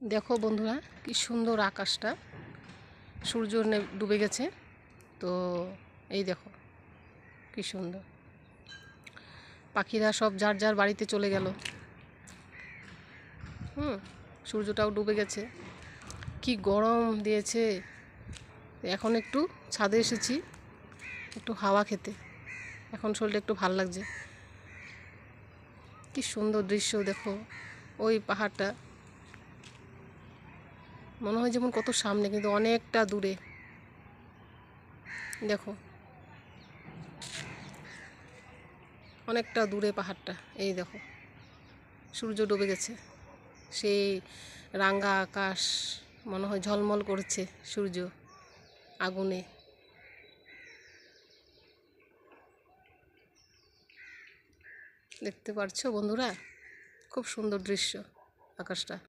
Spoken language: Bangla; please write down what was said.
দেখো বন্ধুরা, কি সুন্দর আকাশটা। সূর্য ডুবে গেছে, তো এই দেখো কি সুন্দর। পাখিরা সব যার যার বাড়িতে চলে গেল। সূর্যটাও ডুবে গেছে। কি গরম দিয়েছে। এখন একটু ছাদে এসেছি একটু হাওয়া খেতে। এখন শরীরটা একটু ভাল লাগছে। কি সুন্দর দৃশ্য দেখো। ওই পাহাড়টা মনে হয় যেমন কত সামনে, কিন্তু অনেকটা দূরে। দেখো অনেকটা দূরে পাহাড়টা। এই দেখো সূর্য ডুবে গেছে, সেই রাঙা আকাশ মনে হয় ঝলমল করছে সূর্য আগুনে। দেখতে পারছো বন্ধুরা, খুব সুন্দর দৃশ্য আকাশটা।